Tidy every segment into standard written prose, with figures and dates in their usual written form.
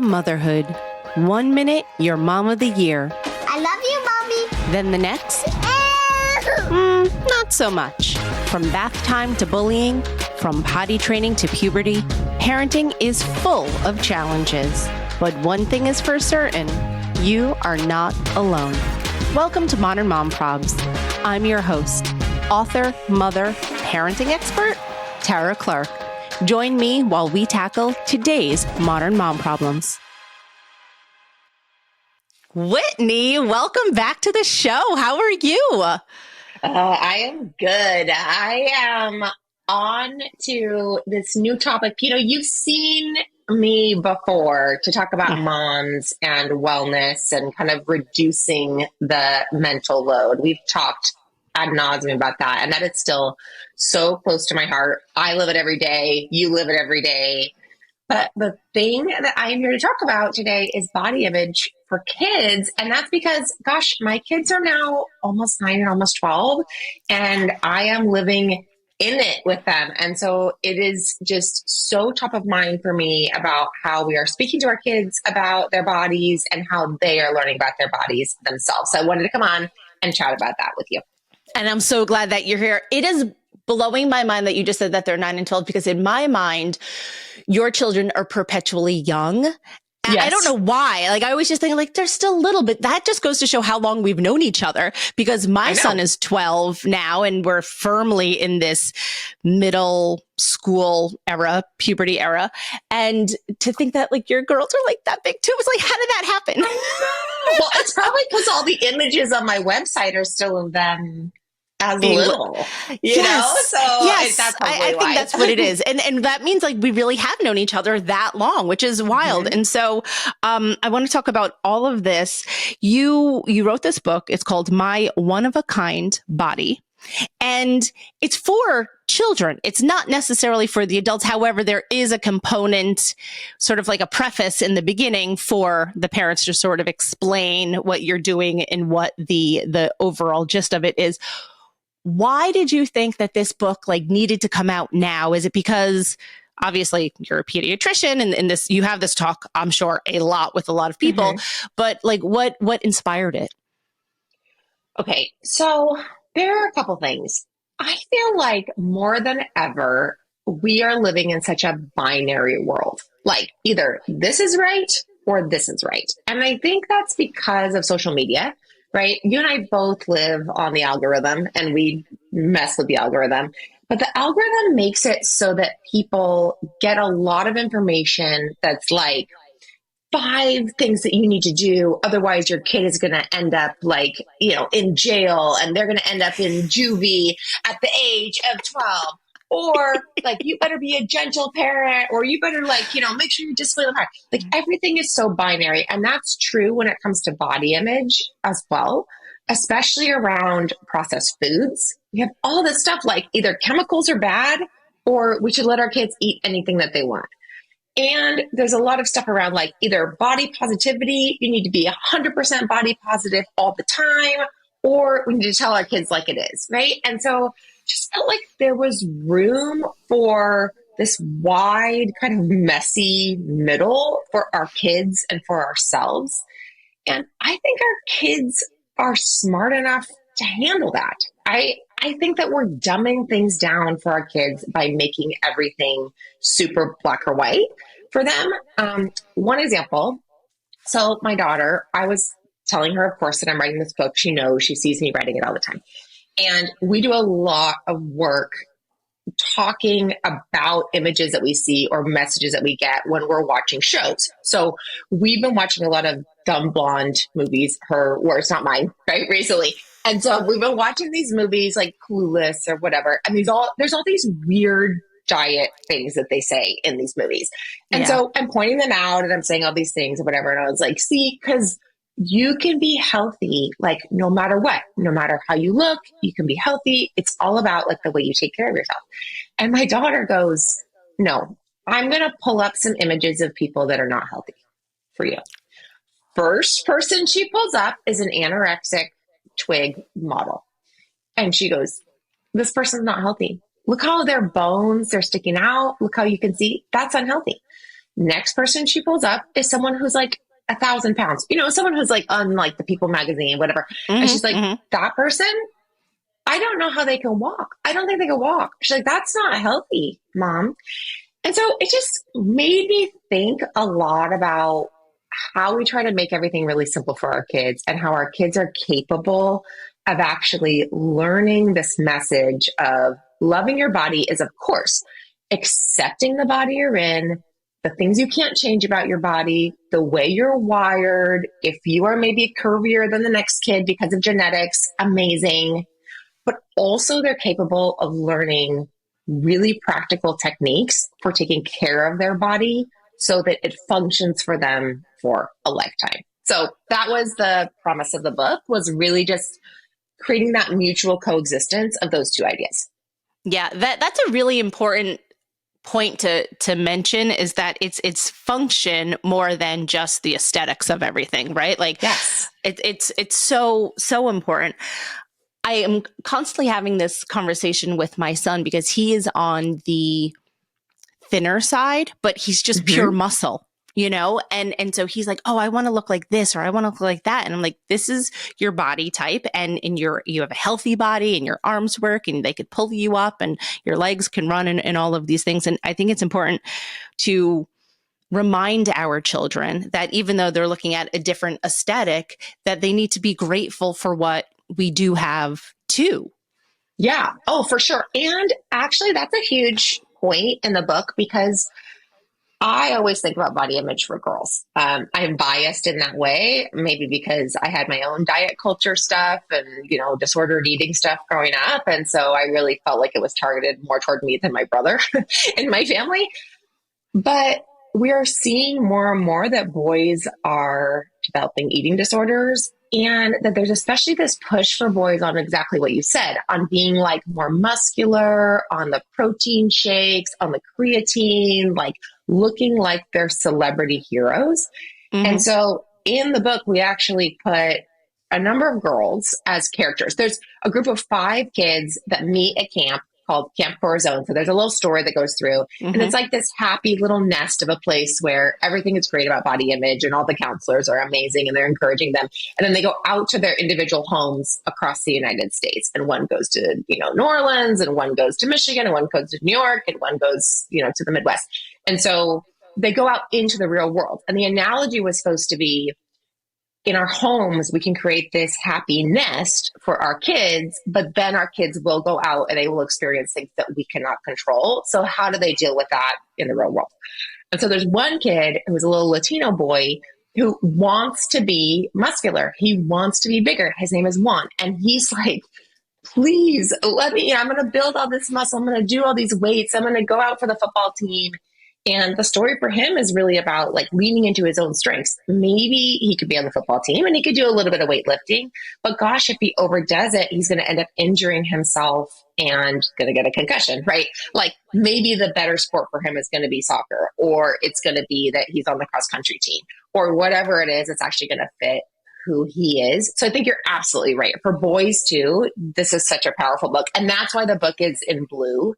about motherhood. 1 minute, you're mom of the year. I love you, Mommy. Then the next, not so much. From bath time to bullying, from potty training to puberty, parenting is full of challenges. But one thing is for certain, you are not alone. Welcome to Modern Mom Probs. I'm your host, author, mother, parenting expert, Tara Clark. Join me while we tackle today's modern mom problems. Whitney, welcome back to the show. How are you? I am good. I am on to this new topic. You know, you've seen me before to talk about moms and wellness and kind of reducing the mental load. We've talked ad nauseum about that, and that is still so close to my heart. I live it every day. You live it every day. But the thing that I am here to talk about today is body image for kids. And that's because, gosh, my kids are now almost 9 and almost 12, and I am living in it with them. And so it is just so top of mind for me about how we are speaking to our kids about their bodies and how they are learning about their bodies themselves. So I wanted to come on and chat about that with you. And I'm so glad that you're here. It is blowing my mind that you just said that they're 9 and 12, because in my mind, your children are perpetually young. And Yes. I don't know why. Like, I always just think like they're still little, but that just goes to show how long we've known each other, because my son is 12 now and we're firmly in this middle school era, puberty era. And to think that like your girls are like that big too, it's like, how did that happen? Well, it's probably because all the images on my website are still of them as little, you know? So yes, that's I think that's what it is. And that means like we really have known each other that long, which is wild. And so I want to talk about all of this. You wrote this book. It's called My One of a Kind Body. And it's for children. It's not necessarily for the adults. However, there is a component, sort of like a preface in the beginning for the parents to sort of explain what you're doing and what the overall gist of it is. Why did you think that this book like needed to come out now? Is it because obviously you're a pediatrician and this, you have this talk, I'm sure, a lot with a lot of people, but like what inspired it? Okay, so there are a couple things. I feel like more than ever, we are living in such a binary world. Like either this is right or this is right. And I think that's because of social media, right? You and I both live on the algorithm and we mess with the algorithm. But the algorithm makes it so that people get a lot of information that's like 5 things that you need to do. Otherwise, your kid is going to end up like, you know, in jail, and they're going to end up in juvie at the age of 12. Or like, you better be a gentle parent, or you better like, you know, make sure you're disciplined. Like everything is so binary. And that's true when it comes to body image as well, especially around processed foods. We have all this stuff like either chemicals are bad, or we should let our kids eat anything that they want. And there's a lot of stuff around like either body positivity, you need to be 100% body positive all the time, or we need to tell our kids like it is, right? And so just felt like there was room for this wide kind of messy middle for our kids and for ourselves. And I think our kids are smart enough to handle that. I think that we're dumbing things down for our kids by making everything super black or white for them. One example. So my daughter, I was telling her, of course, that I'm writing this book. She knows, she sees me writing it all the time. And we do a lot of work talking about images that we see or messages that we get when we're watching shows. So we've been watching a lot of dumb blonde movies, her words, not mine, right? Recently. And so we've been watching these movies like Clueless or whatever. And there's all these weird diet things that they say in these movies. And so I'm pointing them out and I'm saying all these things or whatever. And I was like, see, because you can be healthy, like no matter what, no matter how you look, you can be healthy. It's all about like the way you take care of yourself. And my daughter goes, no, I'm going to pull up some images of people that are not healthy for you. First person she pulls up is an anorexic twig model. And she goes, this person's not healthy. Look how their bones, they're sticking out. Look how you can see that's unhealthy. next person she pulls up is someone who's like 1,000 pounds, someone who's like on like the People magazine, whatever. And she's like, that person, I don't know how they can walk. I don't think they can walk. She's like, that's not healthy, mom. And so it just made me think a lot about how we try to make everything really simple for our kids and how our kids are capable of actually learning this message of loving your body is, of course, accepting the body you're in, the things you can't change about your body, the way you're wired. If you are maybe curvier than the next kid because of genetics, amazing. But also they're capable of learning really practical techniques for taking care of their body so that it functions for them for a lifetime. So that was the promise of the book, was really just creating that mutual coexistence of those two ideas. Yeah, that's a really important point to mention, is that it's function more than just the aesthetics of everything, right? Like, yes, it's so important. I am constantly having this conversation with my son because he is on the thinner side, but he's just pure muscle, and so he's like, oh, I want to look like this, or I want to look like that. And I'm like, this is your body type, and you have a healthy body, and your arms work, and they could pull you up, and your legs can run, and all of these things. And I think it's important to remind our children that even though they're looking at a different aesthetic, that they need to be grateful for what we do have too. Yeah. Oh, for sure. And actually, that's a huge point in the book, because I always think about body image for girls. I'm biased in that way, maybe because I had my own diet culture stuff and, disordered eating stuff growing up. And so I really felt like it was targeted more toward me than my brother in my family. But we are seeing more and more that boys are developing eating disorders, and that there's especially this push for boys on exactly what you said, on being like more muscular, on the protein shakes, on the creatine, like looking like they're celebrity heroes. And so in the book, we actually put a number of girls as characters. There's a group of 5 kids that meet at camp called Camp Corazon. So there's a little story that goes through, and it's like this happy little nest of a place where everything is great about body image, and all the counselors are amazing and they're encouraging them. And then they go out to their individual homes across the United States. And one goes to, New Orleans, and one goes to Michigan, and one goes to New York, and one goes, to the Midwest. And so they go out into the real world. And the analogy was supposed to be, in our homes, we can create this happy nest for our kids, but then our kids will go out and they will experience things that we cannot control. So how do they deal with that in the real world? And so there's one kid who's a little Latino boy who wants to be muscular. He wants to be bigger. His name is Juan. And he's like, please let me, I'm going to build all this muscle. I'm going to do all these weights. I'm going to go out for the football team. And the story for him is really about like leaning into his own strengths. Maybe he could be on the football team and he could do a little bit of weightlifting, but gosh, if he overdoes it, he's going to end up injuring himself and going to get a concussion, right? Like maybe the better sport for him is going to be soccer, or it's going to be that he's on the cross country team, or whatever it is, it's actually going to fit who he is. So I think you're absolutely right. For boys too, this is such a powerful book. And that's why the book is in blue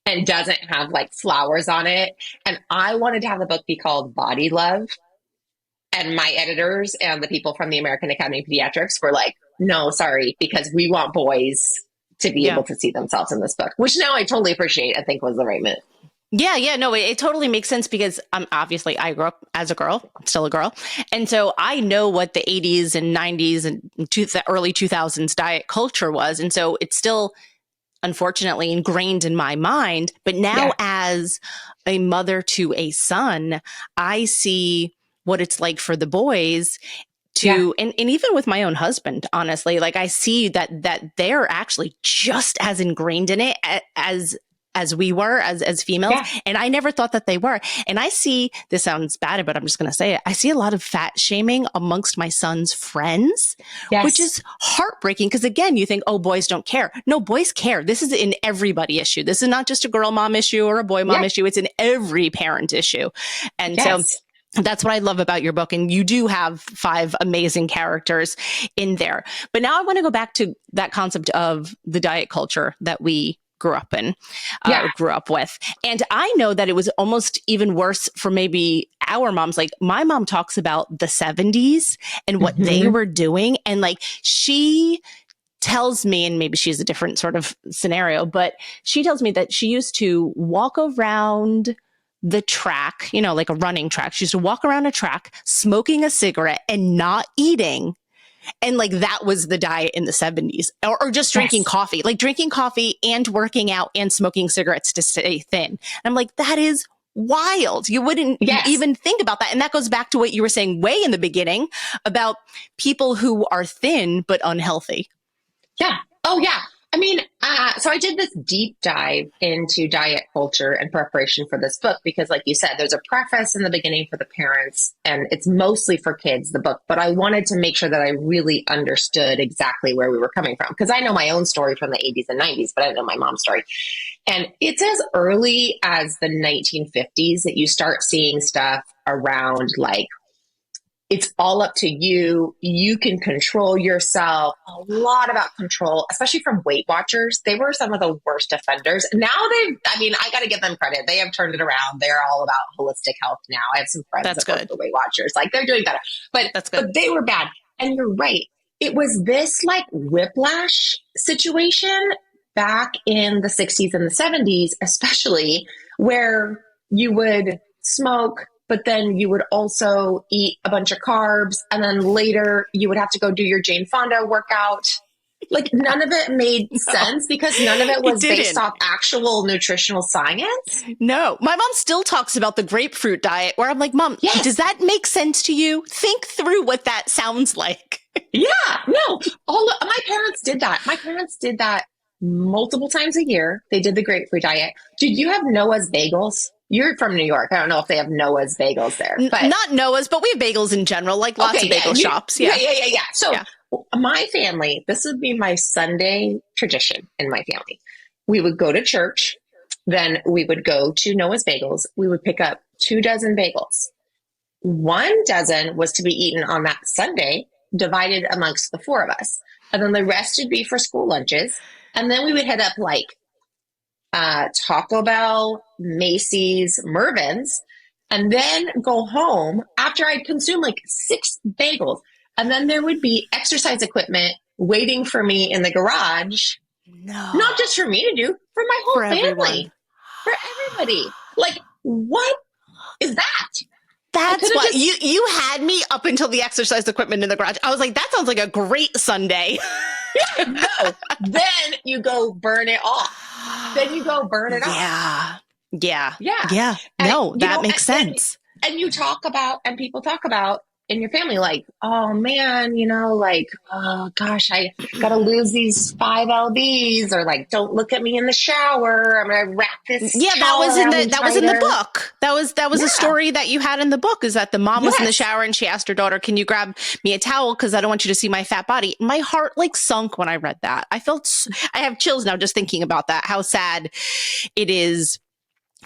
and doesn't have like flowers on it. And I wanted to have the book be called Body Love. And my editors and the people from the American Academy of Pediatrics were like, no, sorry, because we want boys to be able to see themselves in this book, which now I totally appreciate. I think was the right move. Yeah, no, it totally makes sense, because obviously I grew up as a girl, I'm still a girl. And so I know what the 80s and 90s and the early 2000s diet culture was. And so it's still unfortunately ingrained in my mind. But now as a mother to a son, I see what it's like for the boys to, and even with my own husband, honestly, like I see that they're actually just as ingrained in it as we were as females. Yeah. And I never thought that they were. And I see, this sounds bad, but I'm just going to say it. I see a lot of fat shaming amongst my son's friends, which is heartbreaking. Because again, you think, oh, boys don't care. No, boys care. This is an everybody issue. This is not just a girl mom issue or a boy mom issue. It's an every parent issue. And so that's what I love about your book. And you do have 5 amazing characters in there. But now I want to go back to that concept of the diet culture that we grew up in, Yeah. grew up with. And I know that it was almost even worse for maybe our moms. Like my mom talks about the 70s and what they were doing. And like she tells me, and maybe she has a different sort of scenario, but she tells me that she used to walk around the track, you know, like a running track. She used to walk around a track smoking a cigarette and not eating. And like that was the diet in the 70s, or just drinking coffee, like drinking coffee and working out and smoking cigarettes to stay thin. And I'm like, that is wild. You wouldn't even think about that. And that goes back to what you were saying way in the beginning about people who are thin but unhealthy. Yeah. Oh, yeah. I mean, so I did this deep dive into diet culture in preparation for this book because, like you said, there's a preface in the beginning for the parents, and it's mostly for kids, the book. But I wanted to make sure that I really understood exactly where we were coming from because I know my own story from the 80s and 90s, but I don't know my mom's story. And it's as early as the 1950s that you start seeing stuff around like, it's all up to you. You can control yourself. A lot about control, especially from Weight Watchers. They were some of the worst offenders. Now I got to give them credit. They have turned it around. They're all about holistic health now. I have some friends that work for Weight Watchers. Like they're doing better, but they were bad. And you're right. It was this like whiplash situation back in the 60s and the 70s, especially where you would smoke, but then you would also eat a bunch of carbs. And then later you would have to go do your Jane Fonda workout. Like none of it made sense because none of it was based off actual nutritional science. No, my mom still talks about the grapefruit diet where I'm like, Mom, does that make sense to you? Think through what that sounds like. Yeah, no, my parents did that. My parents did that multiple times a year. They did the grapefruit diet. Did you have Noah's bagels? You're from New York. I don't know if they have Noah's bagels there. But not Noah's, but we have bagels in general, like lots of bagel shops. Yeah. So my family, this would be my Sunday tradition in my family. We would go to church. Then we would go to Noah's Bagels. We would pick up 2 dozen bagels. 1 dozen was to be eaten on that Sunday, divided amongst the 4 of us. And then the rest would be for school lunches. And then we would head up like Taco Bell, Macy's, Mervyn's, and then go home after I'd consumed like 6 bagels. And then there would be exercise equipment waiting for me in the garage. No. Not just for me to do, for my whole family. Everyone. For everybody. Like, what is that? That's what you had me up until the exercise equipment in the garage. I was like, that sounds like a great Sunday. No. Then you go burn it off. Then you go burn it off. Yeah. And, no, that makes sense. And you talk about, and people talk about in your family, like, oh man, you know, like, oh gosh, I got to lose these 5 lbs, or like, don't look at me in the shower. I'm going to wrap this. Yeah, that was in the book. That was a story that you had in the book, is that the mom was in the shower and she asked her daughter, can you grab me a towel? Cause I don't want you to see my fat body. My heart like sunk when I read that. I have chills now just thinking about that, how sad it is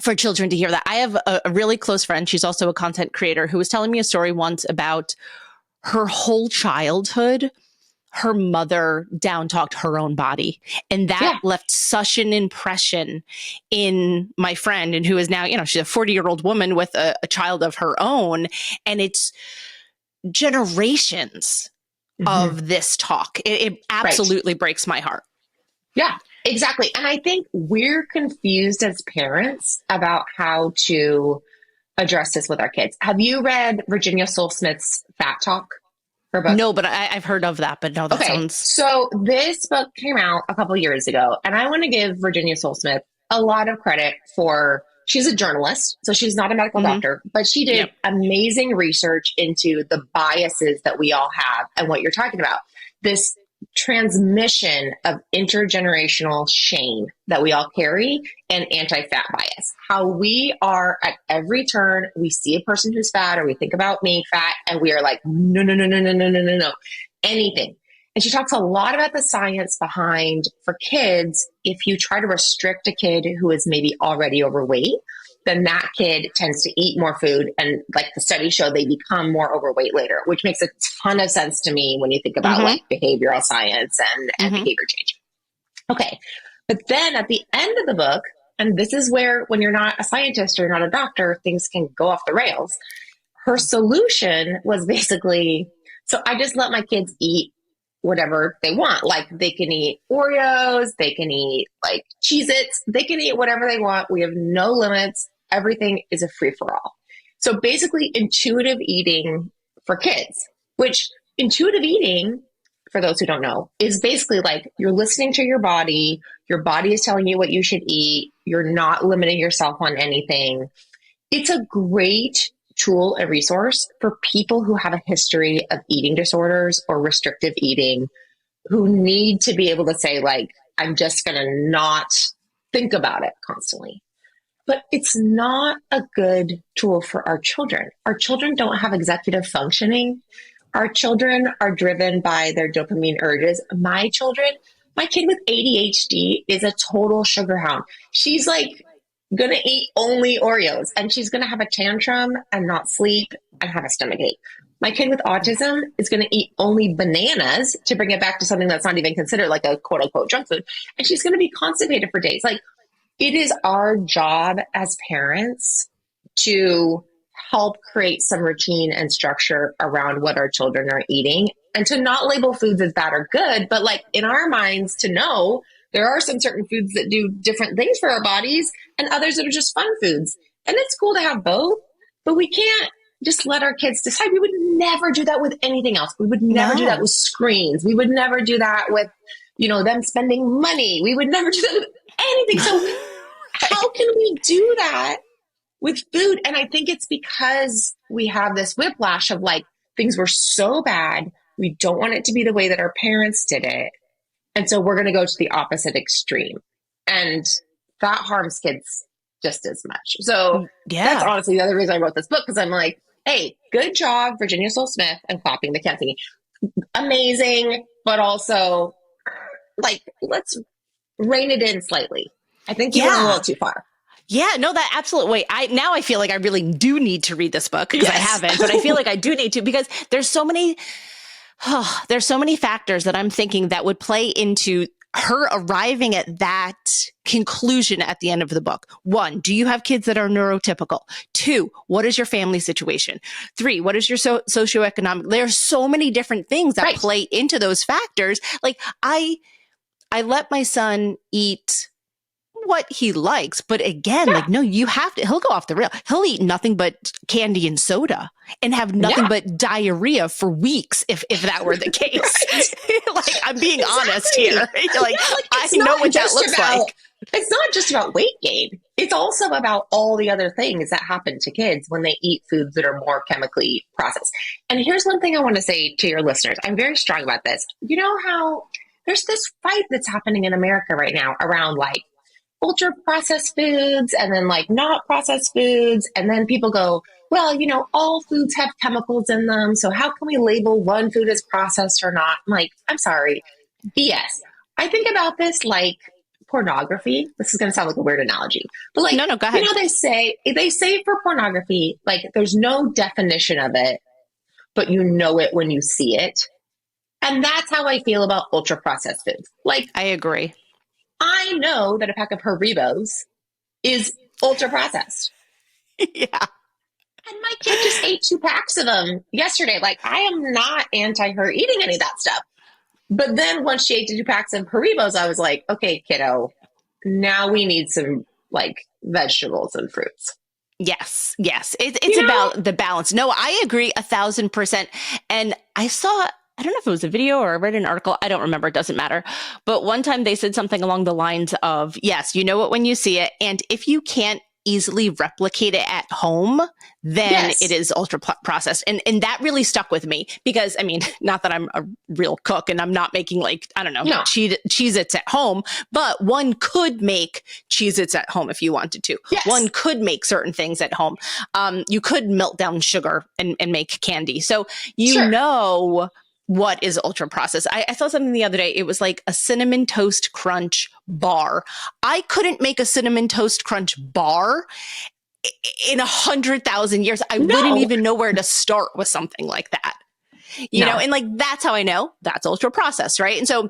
for children to hear that. I have a really close friend. She's also a content creator who was telling me a story once about her whole childhood. Her mother down talked her own body. And that left such an impression in my friend, and who is now, you know, she's a 40-year-old woman with a child of her own. And it's generations of this talk. It absolutely breaks my heart. Yeah. Exactly. And I think we're confused as parents about how to address this with our kids. Have you read Virginia Solesmith's Fat Talk? Her book? No, but I've heard of that, but no, that sounds... So this book came out a couple years ago, and I want to give Virginia Solesmith a lot of credit for, she's a journalist, so she's not a medical doctor, but she did amazing research into the biases that we all have and what you're talking about. This transmission of intergenerational shame that we all carry, and anti-fat bias. How we are at every turn, we see a person who's fat, or we think about being fat, and we are like, no, anything. And she talks a lot about the science behind, for kids, if you try to restrict a kid who is maybe already overweight, then that kid tends to eat more food. And like the studies show, they become more overweight later, which makes a ton of sense to me when you think about like behavioral science and behavior change. Okay. But then at the end of the book, and this is where, when you're not a scientist or you're not a doctor, things can go off the rails. Her solution was basically, so I just let my kids eat whatever they want. Like they can eat Oreos, they can eat like Cheez-Its, they can eat whatever they want. We have no limits. Everything is a free for all. So basically, intuitive eating for kids, which intuitive eating, for those who don't know, is basically like you're listening to your body is telling you what you should eat, you're not limiting yourself on anything. It's a great tool and resource for people who have a history of eating disorders or restrictive eating, who need to be able to say, like, I'm just going to not think about it constantly. But it's not a good tool for our children. Our children don't have executive functioning. Our children are driven by their dopamine urges. My kid with ADHD is a total sugar hound. She's like going to eat only Oreos, and she's going to have a tantrum and not sleep and have a stomachache. My kid with autism is going to eat only bananas, to bring it back to something that's not even considered like a quote unquote junk food. And she's going to be constipated for days. Like, it is our job as parents to help create some routine and structure around what our children are eating, and to not label foods as bad or good, but like in our minds to know there are some certain foods that do different things for our bodies and others that are just fun foods. And it's cool to have both, but we can't just let our kids decide. We would never do that with anything else. We would never do that with screens. We would never do that with, them spending money. We would never do that with anything. So how can we do that with food? And I think it's because we have this whiplash of like, things were so bad. We don't want it to be the way that our parents did it. And so we're going to go to the opposite extreme. And that harms kids just as much. So that's honestly the other reason I wrote this book, because I'm like, hey, good job, Virginia Soul Smith, and clapping the cat thingy. Amazing, but also like, let's rein it in slightly. I think you went a little too far. Yeah, no, that absolute way. I feel like I really do need to read this book, because I haven't, but I feel like I do need to, because there's so many factors that I'm thinking that would play into her arriving at that conclusion at the end of the book. 1, do you have kids that are neurotypical? 2, what is your family situation? 3, what is your socioeconomic? There's so many different things that play into those factors. Like I let my son eat what he likes, but again, like, no, you have to, he'll go off the rail. He'll eat nothing but candy and soda and have nothing but diarrhea for weeks if that were the case. Like, I'm being honest here. Like I know what that looks like. It's not just about weight gain. It's also about all the other things that happen to kids when they eat foods that are more chemically processed. And here's one thing I want to say to your listeners. I'm very strong about this. You know how there's this fight that's happening in America right now around like ultra processed foods and then like not processed foods. And then people go, well, all foods have chemicals in them. So how can we label one food as processed or not? I'm like, I'm sorry. BS. I think about this like pornography. This is going to sound like a weird analogy, but like, no, go ahead. They say for pornography, like there's no definition of it, but you know it when you see it. And that's how I feel about ultra processed foods. Like, I agree. I know that a pack of Haribos is ultra processed. Yeah. And my kid just ate 2 packs of them yesterday. Like, I am not anti her eating any of that stuff. But then once she ate 2 packs of Haribos, I was like, okay, kiddo, now we need some like vegetables and fruits. Yes. It's about the balance. No, I agree 1,000%. And I don't know if it was a video or I read an article. I don't remember. It doesn't matter. But one time they said something along the lines of, yes, you know it when you see it. And if you can't easily replicate it at home, then it is ultra processed. And that really stuck with me because, I mean, not that I'm a real cook and I'm not making like, I don't know, Cheez-Its at home, but one could make Cheez-Its at home if you wanted to. Yes. One could make certain things at home. You could melt down sugar and make candy. So you know what is ultra processed. I saw something the other day. It was like a cinnamon toast crunch bar. I couldn't make a cinnamon toast crunch bar in 100,000 years. I wouldn't even know where to start with something like that. You know, and like, that's how I know that's ultra processed, right? And so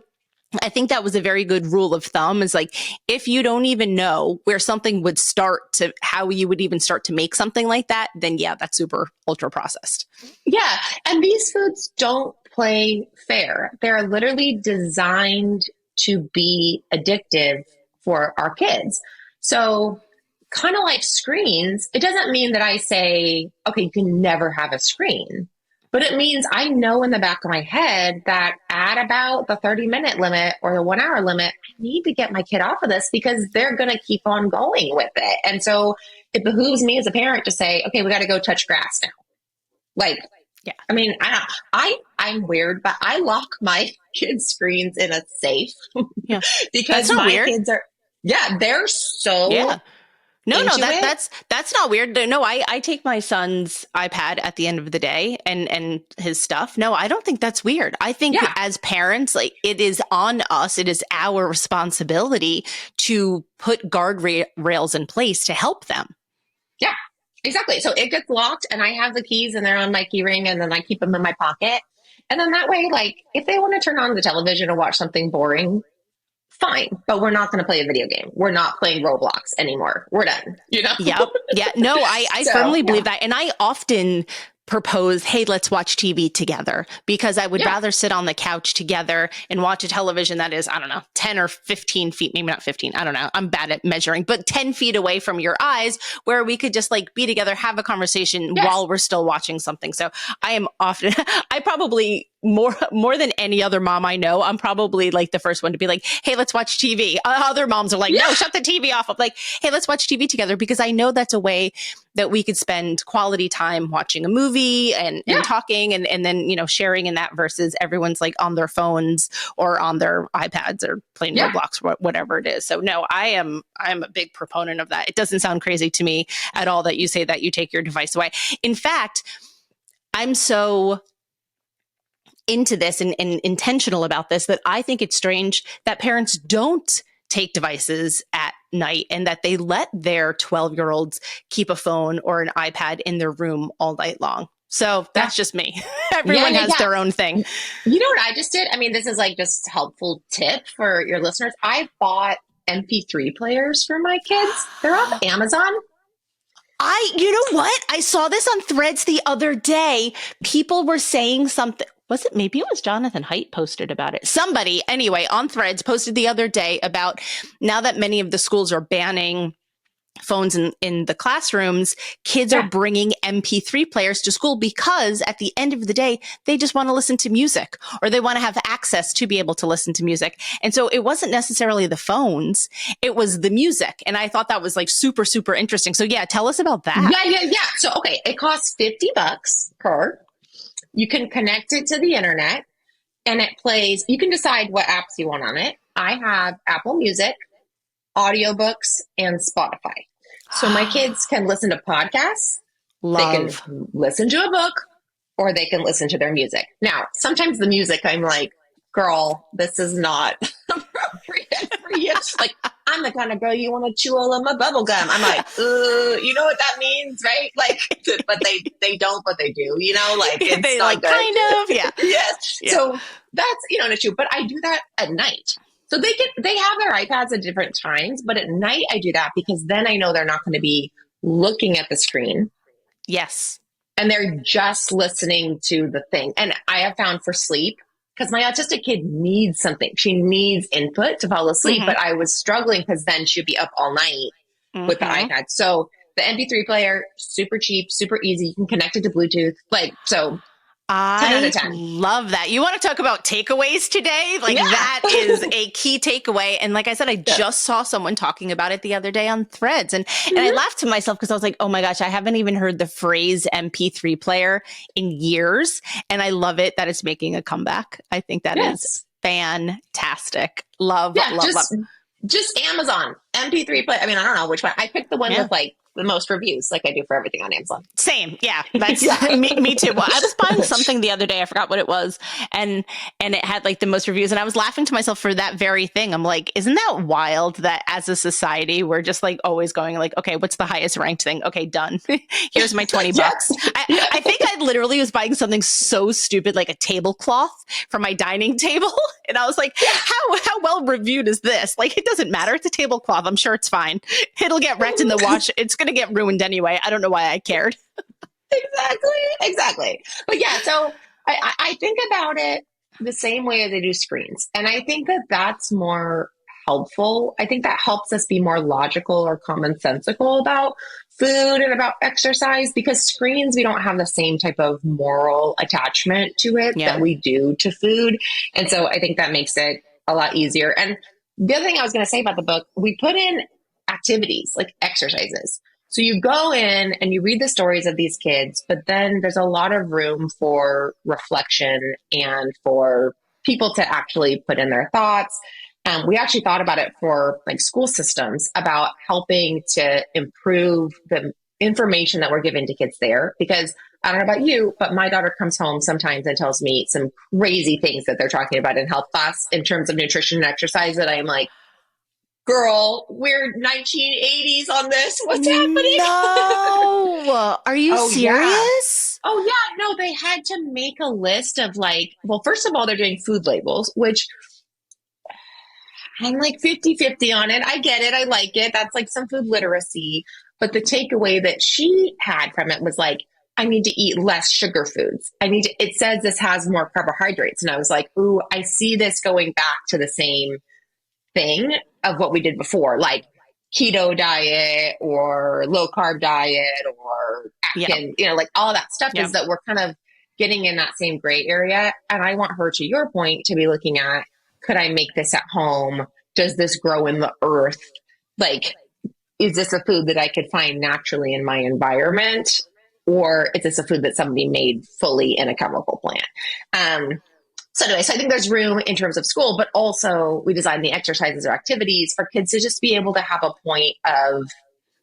I think that was a very good rule of thumb, is like, if you don't even know where something would start to, how you would even start to make something like that, then yeah, that's super ultra processed. Yeah. And these foods don't play fair. They're literally designed to be addictive for our kids. So, kind of like screens, it doesn't mean that I say, okay, you can never have a screen. But it means I know in the back of my head that at about the 30-minute limit or the 1 hour limit, I need to get my kid off of this because they're going to keep on going with it. And so it behooves me as a parent to say, okay, we got to go touch grass now. Like, Yeah. I mean, I'm weird, but I lock my kids' screens in a safe Yeah. because That's not my weird. kids are, yeah, they're so Yeah. No, into it. that's not weird. No, I take my son's iPad at the end of the day and his stuff. No, I don't think that's weird. I think Yeah. as parents, like, it is on us. It is our responsibility to put guardrails in place to help them. Yeah, exactly. So it gets locked and I have the keys and they're on my key ring and then I keep them in my pocket. And then that way, like, if they want to turn on the television and watch something boring, fine. But we're not going to play a video game. We're not playing Roblox anymore. We're done, you know? Yep. Yeah. No, I So, firmly believe yeah. that. And I often propose, hey, let's watch TV together, because I would Yeah. rather sit on the couch together and watch a television that is, I don't know, 10 or 15 feet, maybe not 15. I don't know. I'm bad at measuring, but 10 feet away from your eyes, where we could just like be together, have a conversation Yes. while we're still watching something. So I am often, I probably more than any other mom I know, I'm probably like the first one to be like, hey, let's watch TV. Other moms are like, no, shut the TV off. I'm like, hey, let's watch TV together, because I know that's a way that we could spend quality time watching a movie and talking and then, you know, sharing in that, versus everyone's like on their phones or on their iPads or playing Roblox or whatever it is. So no, I'm a big proponent of that. It doesn't sound crazy to me at all that you say that you take your device away. In fact, I'm so into this and intentional about this that I think it's strange that parents don't take devices at night and that they let their 12-year-olds keep a phone or an iPad in their room all night long. So that's just me. Everyone has their own thing. You know what I just did? I mean, this is like just helpful tip for your listeners. I bought MP3 players for my kids. They're off Amazon. You know what? I saw this on Threads the other day. People were saying something. Maybe it was Jonathan Haidt posted about it. Somebody, anyway, on Threads posted the other day about, now that many of the schools are banning phones in the classrooms, kids are bringing MP3 players to school, because at the end of the day, they just want to listen to music, or they want to have access to be able to listen to music. And so it wasn't necessarily the phones, it was the music. And I thought that was like super, super interesting. So yeah, tell us about that. Yeah. So, okay, it costs $50 per. You can connect it to the internet and it plays. You can decide what apps you want on it. I have Apple Music, audiobooks, and Spotify. So my kids can listen to podcasts, they can listen to a book, or they can listen to their music. Now, sometimes the music, I'm like, girl, this is not appropriate for you. Like, I'm the kind of girl you want to chew all of my bubble gum. I'm like, you know what that means, right? Like, but they don't, but they do, you know, like, it's they not like good. kind of, yeah. Yes. Yeah. So that's, you know, an issue, but I do that at night. So they have their iPads at different times, but at night I do that because then I know they're not going to be looking at the screen. Yes. And they're just listening to the thing. And I have found for sleep, because my autistic kid needs something. She needs input to fall asleep, but I was struggling because then she'd be up all night with the iPad. So the MP3 player, super cheap, super easy. You can connect it to Bluetooth. Like, so 10 out I of 10. love that. You want to talk about takeaways today? Like, that is a key takeaway. And like I said, I just saw someone talking about it the other day on Threads. And I laughed to myself because I was like, oh my gosh, I haven't even heard the phrase MP3 player in years. And I love it that it's making a comeback. I think that is fantastic. Love. Just Amazon MP3 player. I mean, I don't know which one. I picked the one with like the most reviews like I do for everything on Amazon. Same. Yeah. That's me too. Well, I was buying something the other day. I forgot what it was. And it had like the most reviews. And I was laughing to myself for that very thing. I'm like, isn't that wild that as a society, we're just like always going like, okay, what's the highest ranked thing? Okay, done. Here's my 20 bucks. I think I literally was buying something so stupid, like a tablecloth for my dining table. And I was like, how well reviewed is this? Like, it doesn't matter. It's a tablecloth. I'm sure it's fine. It'll get wrecked in the wash. It's going to get ruined anyway. I don't know why I cared. Exactly. But yeah, so I think about it the same way as I do screens. And I think that that's more helpful. I think that helps us be more logical or commonsensical about food and about exercise, because screens, we don't have the same type of moral attachment to it that we do to food. And so I think that makes it a lot easier. And the other thing I was going to say about the book, we put in activities like exercises. So you go in and you read the stories of these kids, but then there's a lot of room for reflection and for people to actually put in their thoughts. We actually thought about it for like school systems about helping to improve the information that we're giving to kids there. Because I don't know about you, but my daughter comes home sometimes and tells me some crazy things that they're talking about in health class in terms of nutrition and exercise that I am like, girl, we're 1980s on this. What's happening? No. Are you serious? Yeah. Oh, yeah. No, they had to make a list of like, well, first of all, they're doing food labels, which I'm like 50-50 on it. I get it. I like it. That's like some food literacy. But the takeaway that she had from it was like, I need to eat less sugar foods. It says this has more carbohydrates. And I was like, ooh, I see this going back to the same thing of what we did before, like keto diet or low carb diet or Atkins, like all of that stuff is that we're kind of getting in that same gray area. And I want her, to your point, to be looking at, could I make this at home? Does this grow in the earth? Like, is this a food that I could find naturally in my environment? Or is this a food that somebody made fully in a chemical plant? So anyway, so I think there's room in terms of school, but also we designed the exercises or activities for kids to just be able to have a point of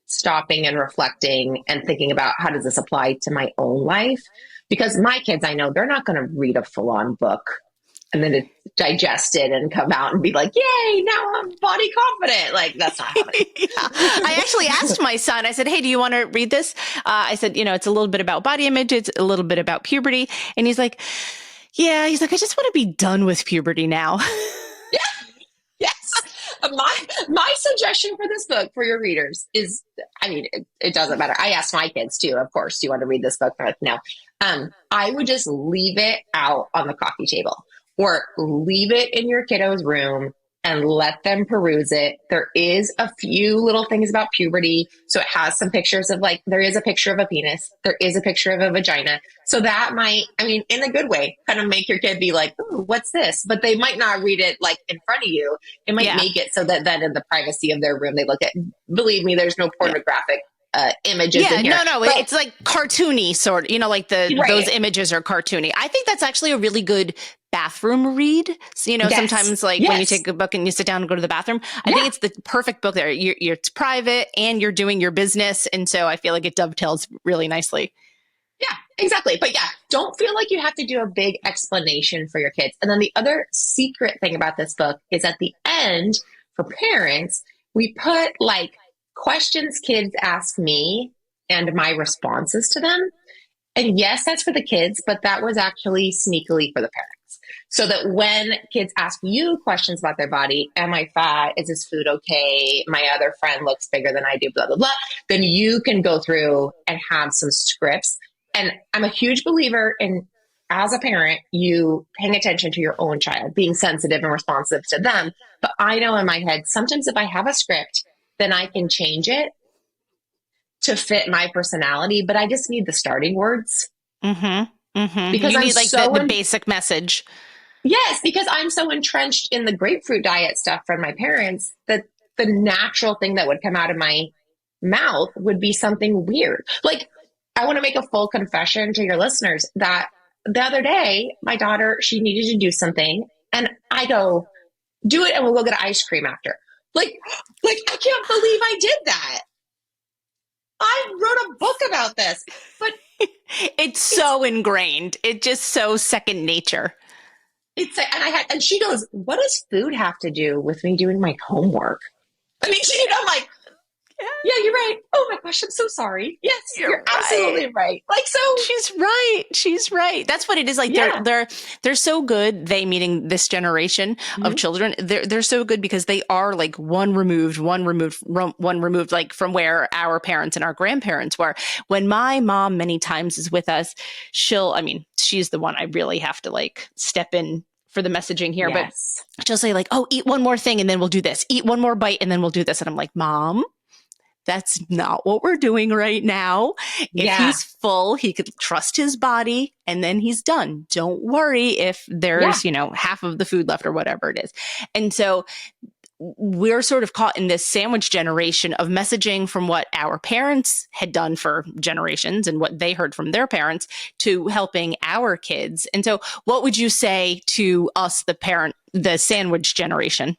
stopping and reflecting and thinking about, how does this apply to my own life? Because my kids, I know they're not going to read a full-on book and then digest it and come out and be like, yay, now I'm body confident. Like, that's not happening. I actually asked my son, I said, hey, do you want to read this? I said, it's a little bit about body image. It's a little bit about puberty. And he's like, I just want to be done with puberty now. Yes. My suggestion for this book for your readers is, it doesn't matter. I asked my kids too, of course, do you want to read this book? No. I would just leave it out on the coffee table or leave it in your kiddo's room and let them peruse it. There is a few little things about puberty. So it has some pictures of there is a picture of a penis. There is a picture of a vagina. So that might, in a good way, kind of make your kid be like, ooh, what's this? But they might not read it in front of you. It might make it so that then in the privacy of their room, they look at, believe me, there's no pornographic images in here. No, it's like cartoony sort of, those images are cartoony. I think that's actually a really good bathroom read. So, sometimes when you take a book and you sit down and go to the bathroom, I think it's the perfect book there. It's private and you're doing your business. And so I feel like it dovetails really nicely. Yeah, exactly. But don't feel like you have to do a big explanation for your kids. And then the other secret thing about this book is at the end for parents, we put questions kids ask me and my responses to them. And yes, that's for the kids, but that was actually sneakily for the parents. So that when kids ask you questions about their body, am I fat? Is this food okay? My other friend looks bigger than I do, blah, blah, blah. Then you can go through and have some scripts. And I'm a huge believer in, as a parent, you paying attention to your own child, being sensitive and responsive to them. But I know in my head, sometimes if I have a script, then I can change it to fit my personality, but I just need the starting words. Mm-hmm. Mm-hmm. Because you need the basic message. Yes, because I'm so entrenched in the grapefruit diet stuff from my parents that the natural thing that would come out of my mouth would be something weird. I want to make a full confession to your listeners that the other day, my daughter, she needed to do something and I go, do it and we'll go get ice cream after. I can't believe I did that. I wrote a book about this, but It's it's so ingrained. It's just so second nature. and she goes, what does food have to do with me doing my homework? I mean, I'm like, yeah, you're right. Oh my gosh, I'm so sorry. Yes, you're You're right. absolutely right. Like, so She's right. She's right. That's what it is. Like yeah. they're so good. They, meaning this generation of Mhm. children, they're so good because they are like one removed like from where our parents and our grandparents were. When my mom many times is with us, I mean, she's the one I really have to like step in for the messaging here, but Yes. she'll say like, "Oh, eat one more thing and then we'll do this. Eat one more bite and then we'll do this." And I'm like, "Mom, that's not what we're doing right now. If Yeah. he's full, he could trust his body and then he's done. Don't worry if Yeah. there's, half of the food left or whatever it is." And so we're sort of caught in this sandwich generation of messaging from what our parents had done for generations and what they heard from their parents to helping our kids. And so what would you say to us, the sandwich generation?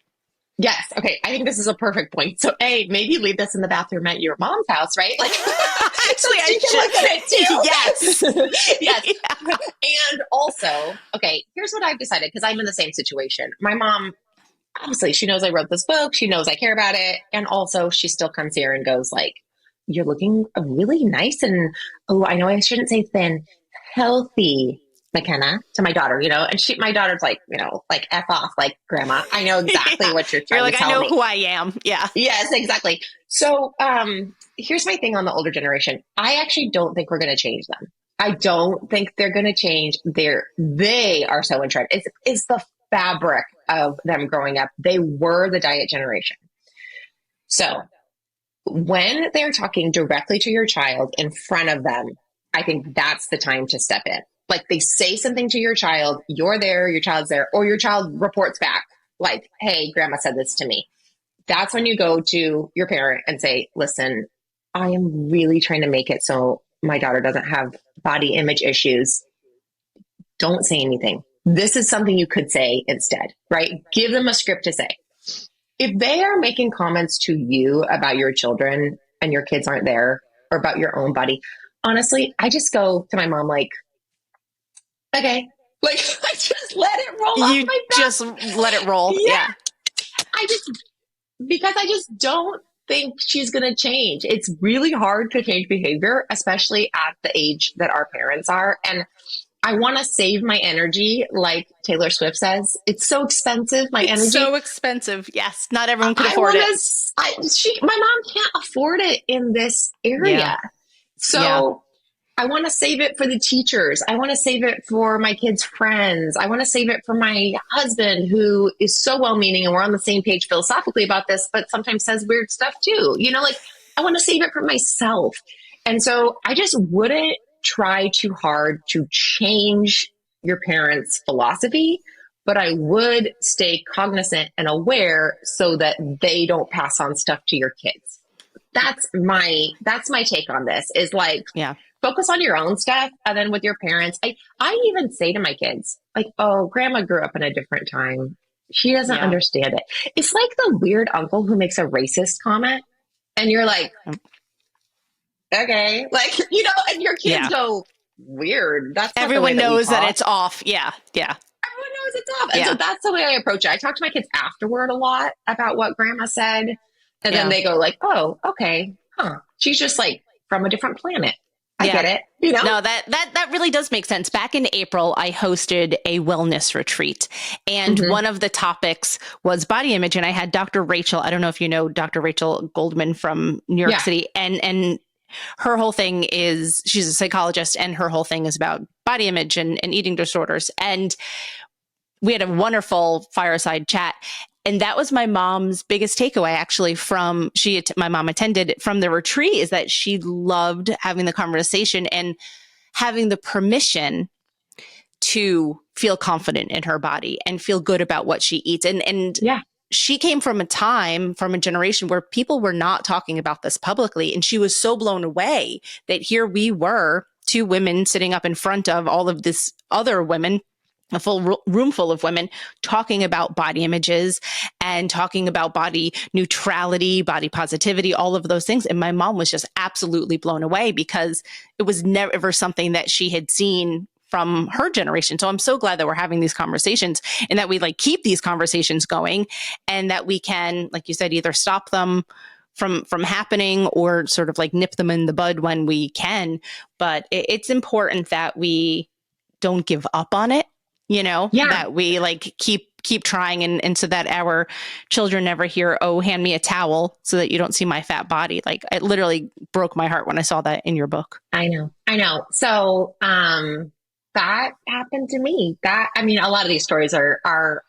Yes. Okay. I think this is a perfect point. So, maybe leave this in the bathroom at your mom's house, right? Like, so Actually, she can look at it too. Yes. Yes. Yeah. And also, okay, here's what I've decided because I'm in the same situation. My mom, obviously, she knows I wrote this book. She knows I care about it. And also, she still comes here and goes like, "You're looking really nice." And, "Oh, I know I shouldn't say thin, healthy, McKenna," to my daughter, and my daughter's like, like F off, like, "Grandma, I know exactly Yeah. what you're You're trying to like, I tell know me." who I am. Yeah. Yes, exactly. So, here's my thing on the older generation. I actually don't think we're going to change them. I don't think they're going to change. They are so entrenched. It's the fabric of them growing up. They were the diet generation. So when they're talking directly to your child in front of them, I think that's the time to step in. Like, they say something to your child, you're there, your child's there, or your child reports back like, "Hey, grandma said this to me." That's when you go to your parent and say, "Listen, I am really trying to make it so my daughter doesn't have body image issues. Don't say anything. This is something you could say instead," right? Give them a script to say. If they are making comments to you about your children and your kids aren't there, or about your own body, honestly, I just go to my mom like, "Okay." Like, I just let it roll off You my back. just let it roll. Yeah. Yeah. Because I just don't think she's going to change. It's really hard to change behavior, especially at the age that our parents are. And I want to save my energy, like Taylor Swift says. It's so expensive, my It's energy. so expensive. Yes. Not everyone could I afford want it. my mom can't afford it in this area. Yeah. So I want to save it for the teachers. I want to save it for my kids' friends. I want to save it for my husband, who is so well-meaning and we're on the same page philosophically about this, but sometimes says weird stuff too. Like, I want to save it for myself. And so I just wouldn't try too hard to change your parents' philosophy, but I would stay cognizant and aware so that they don't pass on stuff to your kids. That's my take on this, is like, Yeah. focus on your own stuff. And then with your parents, I even say to my kids, like, "Oh, grandma grew up in a different time. She doesn't Yeah. understand it." It's like the weird uncle who makes a racist comment and you're like, "Okay." Like, and your kids Yeah. go, "Weird. That's not the way Everyone that we knows that talk." it's off. Yeah. Yeah. Everyone knows it's off. And Yeah. so that's the way I approach it. I talk to my kids afterward a lot about what grandma said. And then Yeah. they go like, "Oh, okay. Huh. She's just like from a different planet. I Yeah. get it." No, that really does make sense. Back in April, I hosted a wellness retreat, and Mhm. one of the topics was body image. And I had Dr. Rachel. I don't know if you know Dr. Rachel Goldman from New York Yeah. City, and her whole thing is, she's a psychologist, and her whole thing is about body image and eating disorders. And we had a wonderful fireside chat. And that was my mom's biggest takeaway, actually, my mom attended from the retreat, is that she loved having the conversation and having the permission to feel confident in her body and feel good about what she eats. And Yeah. she came from a generation where people were not talking about this publicly. And she was so blown away that here we were, two women sitting up in front of all of this other women a full room full of women talking about body images and talking about body neutrality, body positivity, all of those things. And my mom was just absolutely blown away because it was never something that she had seen from her generation. So I'm so glad that we're having these conversations and that we like keep these conversations going and that we can, like you said, either stop them from happening or sort of like nip them in the bud when we can. But it's important that we don't give up on it, Yeah. that we like keep trying and so that our children never hear, oh, hand me a towel so that you don't see my fat body. Like it literally broke my heart when I saw that in your book. I know. So, that happened to me. A lot of these stories are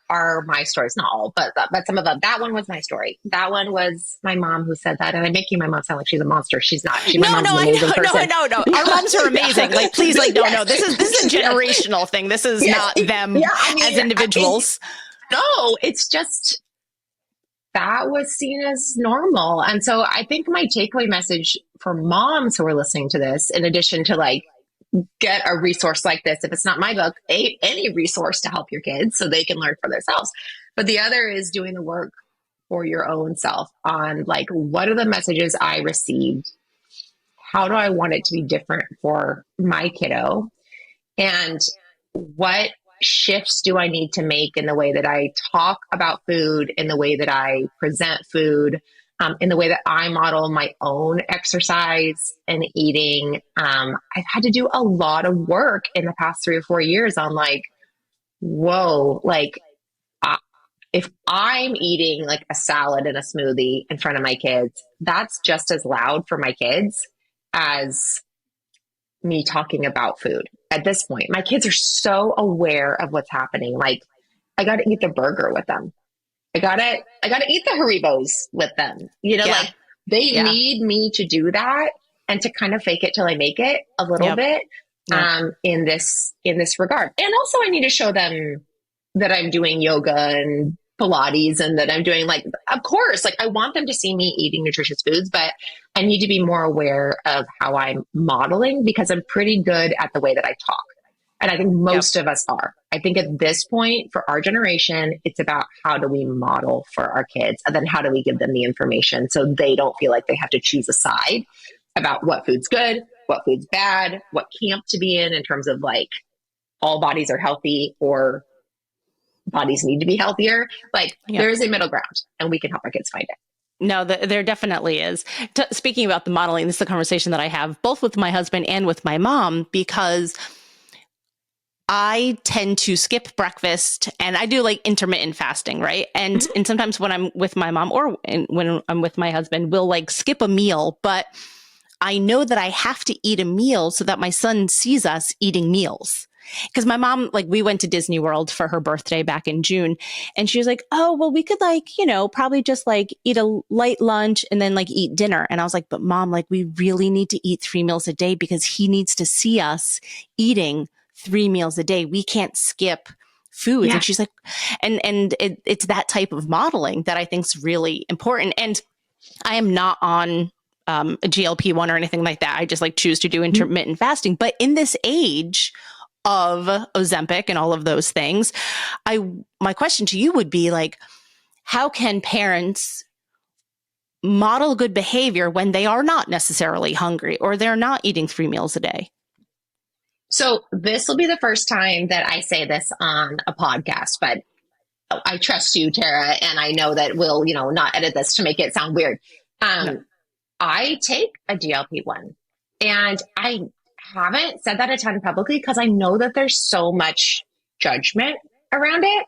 my stories, not all, but some of them. That one was my story. That one was my mom who said that, and I'm making my mom sound like she's a monster. She's not. My mom's an amazing person. No. Our moms are amazing. Like, please, like, no. This is a generational thing. This is not them as individuals. No, it's just that was seen as normal, and so I think my takeaway message for moms who are listening to this, in addition to like, get a resource like this. If it's not my book, any resource to help your kids so they can learn for themselves. But the other is doing the work for your own self on like, what are the messages I received? How do I want it to be different for my kiddo? And what shifts do I need to make in the way that I talk about food, in the way that I present food, in the way that I model my own exercise and eating? I've had to do a lot of work in the past 3 or 4 years on like, whoa, like if I'm eating like a salad and a smoothie in front of my kids, that's just as loud for my kids as me talking about food. At this point, my kids are so aware of what's happening. Like, I got to eat the burger with them. I gotta eat the Haribos with them. Like they need me to do that and to kind of fake it till I make it a little bit, in this regard. And also I need to show them that I'm doing yoga and Pilates and that I'm doing like, of course, like I want them to see me eating nutritious foods, but I need to be more aware of how I'm modeling because I'm pretty good at the way that I talk. And I think most of us are. I think at this point for our generation, it's about how do we model for our kids and then how do we give them the information so they don't feel like they have to choose a side about what food's good, what food's bad, what camp to be in terms of like all bodies are healthy or bodies need to be healthier. Like there is a middle ground and we can help our kids find it. No, there definitely is. Speaking about the modeling, this is a conversation that I have both with my husband and with my mom because I tend to skip breakfast and I do like intermittent fasting, right? And and sometimes when I'm with my mom or when I'm with my husband, we'll like skip a meal, but I know that I have to eat a meal so that my son sees us eating meals. Because my mom, like we went to Disney World for her birthday back in June and she was like, oh, well, we could like, probably just like eat a light lunch and then like eat dinner. And I was like, but mom, like we really need to eat 3 meals a day because he needs to see us eating 3 meals a day. We can't skip foods. Yeah. And she's like, and it's that type of modeling that I think is really important. And I am not on a GLP-1 or anything like that. I just like choose to do intermittent fasting. But in this age of Ozempic and all of those things, my question to you would be like, how can parents model good behavior when they are not necessarily hungry or they're not eating 3 meals a day? So this will be the first time that I say this on a podcast, but I trust you, Tara, and I know that we'll, not edit this to make it sound weird. No. I take a GLP-1 and I haven't said that a ton publicly because I know that there's so much judgment around it.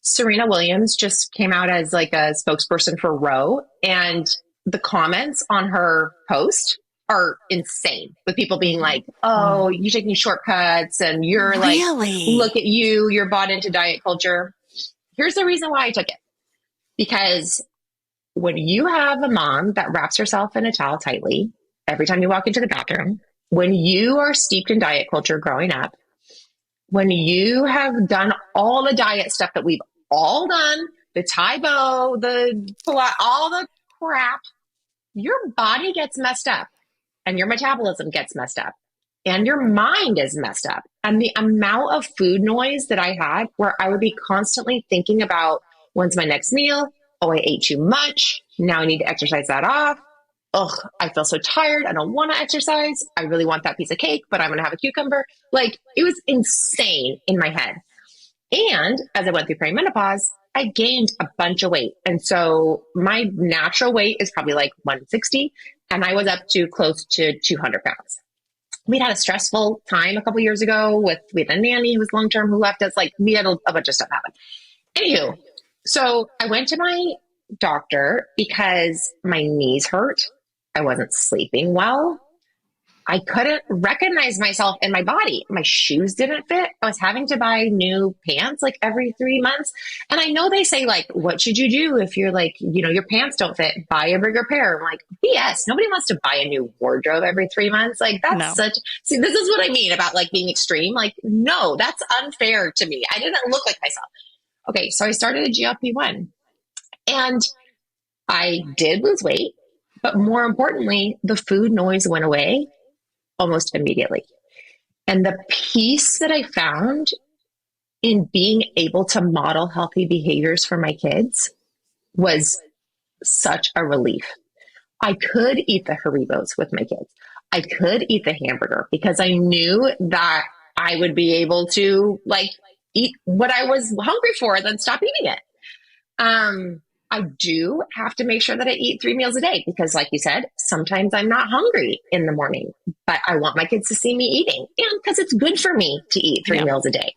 Serena Williams just came out as like a spokesperson for Roe, and the comments on her post are insane with people being like, oh, you're taking shortcuts and you're really? Like, look at you, you're bought into diet culture. Here's the reason why I took it. Because when you have a mom that wraps herself in a towel tightly every time you walk into the bathroom, when you are steeped in diet culture growing up, when you have done all the diet stuff that we've all done, the Tybo, the Pilates, all the crap, your body gets messed up and your metabolism gets messed up. and your mind is messed up. And the amount of food noise that I had where I would be constantly thinking about when's my next meal? Oh, I ate too much. Now I need to exercise that off. Ugh, I feel so tired. I don't want to exercise. I really want that piece of cake, but I'm going to have a cucumber. Like it was insane in my head. And as I went through perimenopause, I gained a bunch of weight. And so my natural weight is probably like 160, and I was up to close to 200 pounds. We'd had a stressful time a couple years ago we had a nanny who was long-term who left us. Like we had a bunch of stuff happen. Anywho, so I went to my doctor because my knees hurt. I wasn't sleeping well. I couldn't recognize myself in my body. My shoes didn't fit. I was having to buy new pants like every 3 months. And I know they say like, what should you do if you're like, your pants don't fit? Buy a bigger pair. I'm like, BS. Nobody wants to buy a new wardrobe every 3 months. Like see, this is what I mean about like being extreme. Like, no, that's unfair to me. I didn't look like myself. Okay. So I started a GLP-1 and I did lose weight, but more importantly, the food noise went away almost immediately. And the peace that I found in being able to model healthy behaviors for my kids was such a relief. I could eat the Haribos with my kids. I could eat the hamburger because I knew that I would be able to like eat what I was hungry for and then stop eating it. I do have to make sure that I eat 3 meals a day because like you said, sometimes I'm not hungry in the morning, but I want my kids to see me eating and because it's good for me to eat 3 meals a day,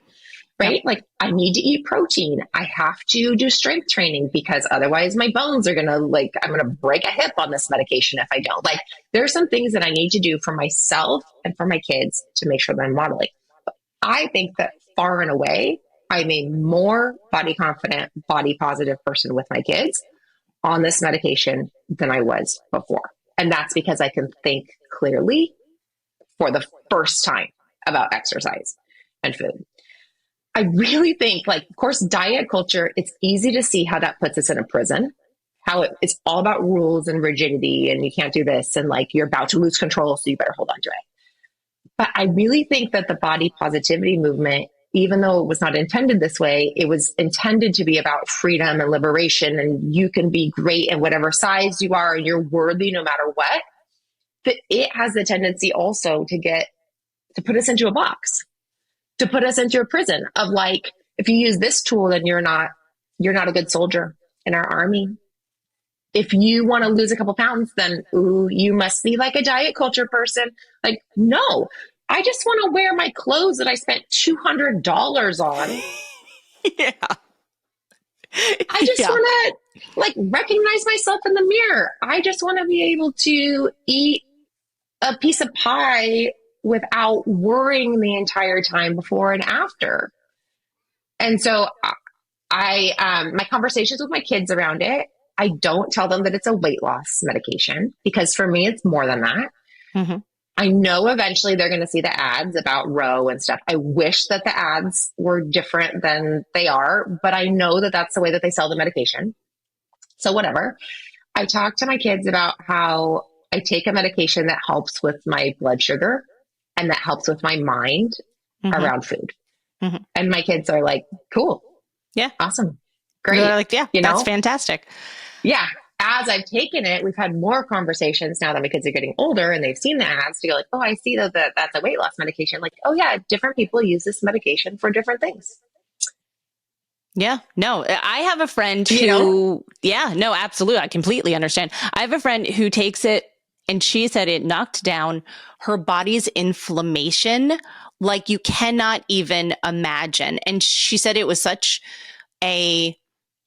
right? Like I need to eat protein. I have to do strength training because otherwise my bones are I'm going to break a hip on this medication if I don't. Like there are some things that I need to do for myself and for my kids to make sure that I'm modeling. But I think that far and away, I'm a more body confident, body positive person with my kids on this medication than I was before. And that's because I can think clearly for the first time about exercise and food. I really think of course, diet culture, it's easy to see how that puts us in a prison, how it's all about rules and rigidity and you can't do this. And like, you're about to lose control. So you better hold on to it. But I really think that the body positivity movement, even though it was not intended this way, it was intended to be about freedom and liberation. And you can be great in whatever size you are and you're worthy no matter what. But it has the tendency also to put us into a box, to put us into a prison of like, if you use this tool, then you're not a good soldier in our army. If you want to lose a couple pounds, then you must be like a diet culture person. Like, no. I just want to wear my clothes that I spent $200 on. Yeah. I just want to recognize myself in the mirror. I just want to be able to eat a piece of pie without worrying the entire time before and after. And so my conversations with my kids around it, I don't tell them that it's a weight loss medication because for me, it's more than that. Mm-hmm. I know eventually they're going to see the ads about Roe and stuff. I wish that the ads were different than they are, but I know that that's the way that they sell the medication. So whatever. I talk to my kids about how I take a medication that helps with my blood sugar and that helps with my mind around food. Mm-hmm. And my kids are like, cool. Yeah. Awesome. Great. They're like, yeah, that's fantastic. Yeah. As I've taken it, we've had more conversations now that my kids are getting older and they've seen the ads to go like, oh, I see that that's a weight loss medication. Like, oh yeah, different people use this medication for different things. Yeah, no, I have a friend who, yeah, no, absolutely. I completely understand. I have a friend who takes it and she said it knocked down her body's inflammation like you cannot even imagine. And she said it was such a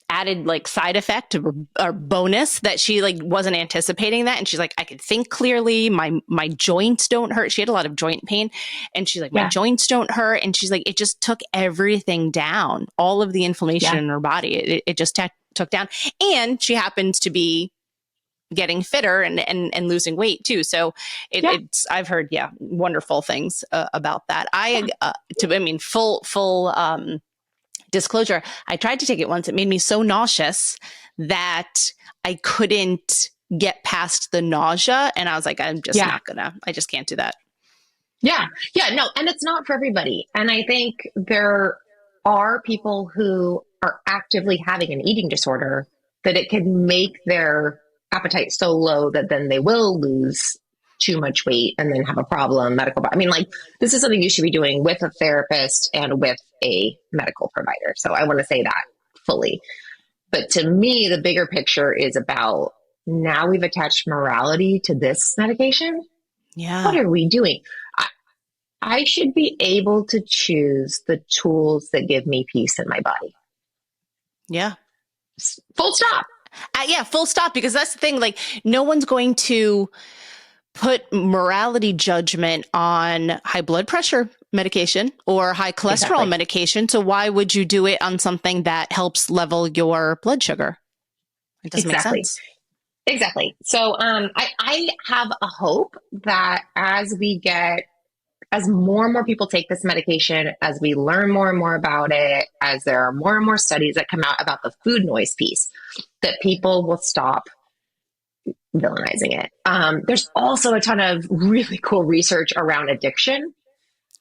added side effect or bonus that she wasn't anticipating that. And she's like, I could think clearly. My joints don't hurt. She had a lot of joint pain and she's like, my joints don't hurt. And she's like, it just took everything down, all of the inflammation in her body. It just took down. And she happens to be getting fitter and losing weight too. So it's, I've heard, wonderful things about that. Full disclosure, I tried to take it once. It made me so nauseous that I couldn't get past the nausea. And I was like, I'm just not gonna, I just can't do that. Yeah. Yeah. No, and it's not for everybody. And I think there are people who are actively having an eating disorder that it can make their appetite so low that then they will lose too much weight and then have a problem, I mean, like, this is something you should be doing with a therapist and with a medical provider. So I want to say that fully. But to me, the bigger picture is about now we've attached morality to this medication. What Yeah. are we doing? I should be able to choose the tools that give me peace in my body. Yeah. Full stop. Yeah, full stop. Because that's the thing. Like, no one's going to put morality judgment on high blood pressure medication or high cholesterol Exactly. medication. So why would you do it on something that helps level your blood sugar? It doesn't make Exactly. sense. Exactly. So I have a hope that as more and more people take this medication, as we learn more and more about it, as there are more and more studies that come out about the food noise piece, that people will stop villainizing it. There's also a ton of really cool research around addiction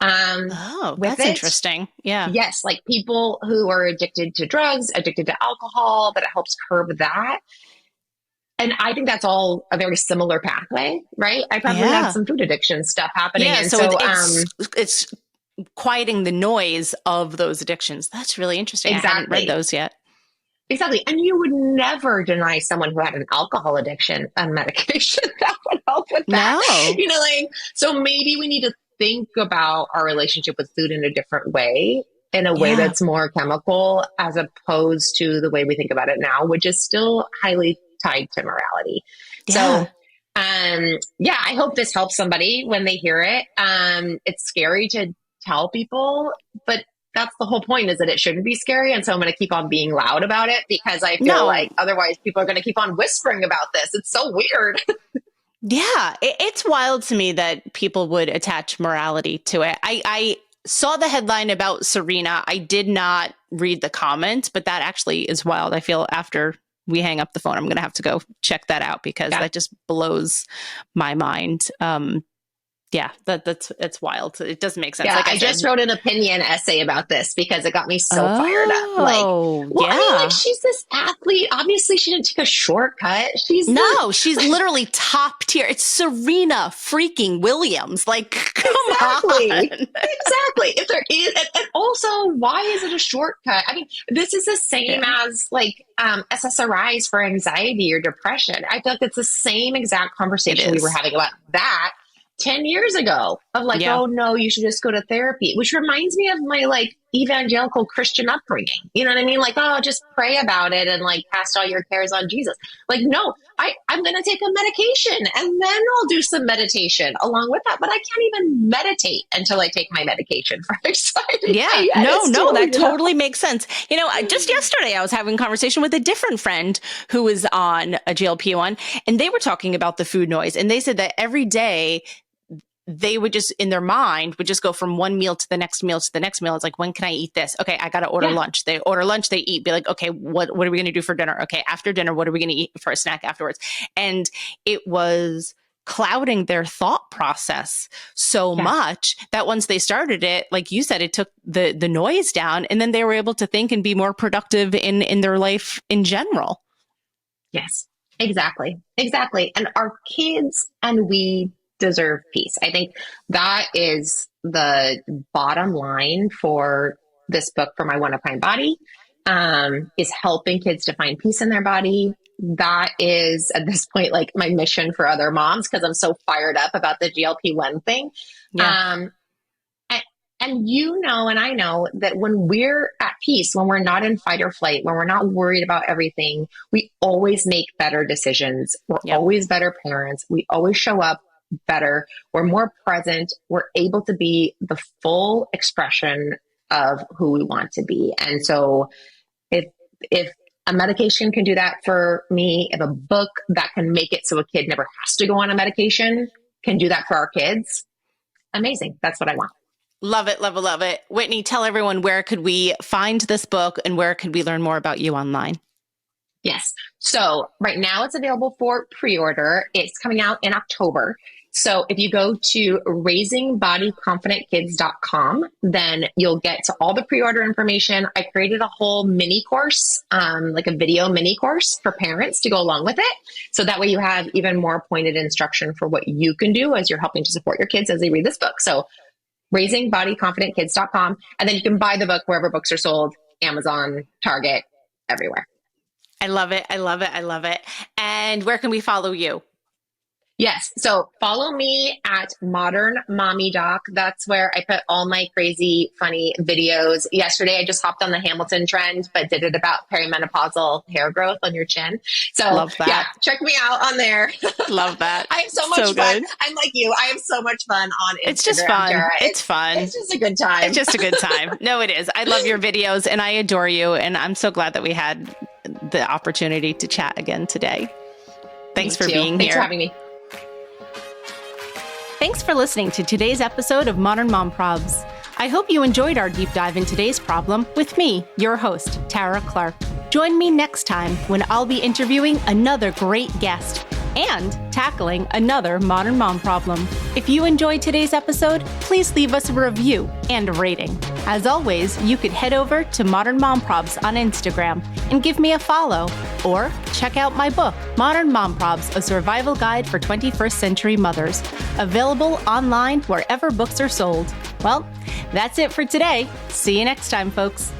Oh, with that's it. interesting. Yeah. Yes, like people who are addicted to drugs, addicted to alcohol, that it helps curb that. And I think that's all a very similar pathway, right? I probably had Yeah. some food addiction stuff happening. Yeah. And So so, it's quieting the noise of those addictions. That's really interesting. I hadn't read exactly. those yet. Exactly. And you would never deny someone who had an alcohol addiction a medication that would help with that. No. Like, so maybe we need to think about our relationship with food in a different way, in a way Yeah. that's more chemical, as opposed to the way we think about it now, which is still highly tied to morality. Yeah. So, yeah, I hope this helps somebody when they hear it. It's scary to tell people, but that's the whole point, is that it shouldn't be scary. And so I'm going to keep on being loud about it, because I feel No. like otherwise people are going to keep on whispering about this. It's so weird. Yeah, it's wild to me that people would attach morality to it. I saw the headline about Serena. I did not read the comments, but that actually is wild. I feel after we hang up the phone, I'm going to have to go check that out, because Yeah. that just blows my mind. Yeah, it's wild. It doesn't make sense. Yeah, Like I I just said. wrote an opinion essay about this because it got me so fired up. Like, Oh, well, I mean, like, yeah. she's this athlete. Obviously, she didn't take a shortcut. No, she's literally top tier. It's Serena freaking Williams. Like, come Exactly. on. Exactly. If there is, and also, why is it a shortcut? I mean, this is the same as like SSRIs for anxiety or depression. I feel like it's the same exact conversation we were having about that 10 years ago, of like, Yeah. oh no, you should just go to therapy, which reminds me of my like evangelical Christian upbringing. You know what I mean? Like, oh, just pray about it and like cast all your cares on Jesus. Like, no, I'm going to take a medication and then I'll do some meditation along with that. But I can't even meditate until I take my medication for anxiety. Yeah, no, that totally makes sense. Just yesterday I was having a conversation with a different friend who was on a GLP-1, and they were talking about the food noise. And they said that every day they would just, in their mind, would just go from one meal to the next meal to the next meal. It's like, when can I eat this? Okay, I got to order lunch. They order lunch, they eat. Be like, okay, what are we going to do for dinner? Okay, after dinner, what are we going to eat for a snack afterwards? And it was clouding their thought process so much that once they started it, like you said, it took the noise down, and then they were able to think and be more productive in their life in general. Yes, exactly. And our kids and we deserve peace. I think that is the bottom line for this book, For My One of Kind Body, is helping kids to find peace in their body. That is, at this point, like my mission for other moms, because I'm so fired up about the GLP-1 thing. Yeah. And and I know that when we're at peace, when we're not in fight or flight, when we're not worried about everything, we always make better decisions. We're always better parents. We always show up better. We're more present. We're able to be the full expression of who we want to be. And so if a medication can do that for me, if a book that can make it so a kid never has to go on a medication can do that for our kids, amazing. That's what I want. Love it, love it, love it. Whitney, tell everyone, where could we find this book and where could we learn more about you online? Yes. So right now it's available for pre-order. It's coming out in October. So if you go to raisingbodyconfidentkids.com, then you'll get to all the pre-order information. I created a whole mini course, like a video mini course for parents to go along with it. So that way you have even more pointed instruction for what you can do as you're helping to support your kids as they read this book. So raisingbodyconfidentkids.com. And then you can buy the book wherever books are sold, Amazon, Target, everywhere. I love it. I love it. I love it. And where can we follow you? Yes. So follow me at Modern Mommy Doc. That's where I put all my crazy, funny videos. Yesterday, I just hopped on the Hamilton trend, but did it about perimenopausal hair growth on your chin. So love that. Yeah, check me out on there. Love that. I have so much fun. Good. I'm like you. I have so much fun on Instagram. It's just fun. Tara. It's fun. It's just a good time. It's just a good time. No, it is. I love your videos and I adore you. And I'm so glad that we had the opportunity to chat again today. Thanks for being here. Thanks for having me. Thanks for listening to today's episode of Modern Mom Probs. I hope you enjoyed our deep dive in today's problem with me, your host, Tara Clark. Join me next time when I'll be interviewing another great guest and tackling another modern mom problem. If you enjoyed today's episode, please leave us a review and a rating. As always, you could head over to Modern Mom Probs on Instagram and give me a follow, or check out my book, Modern Mom Probs, A Survival Guide for 21st Century Mothers, available online wherever books are sold. Well, that's it for today. See you next time, folks.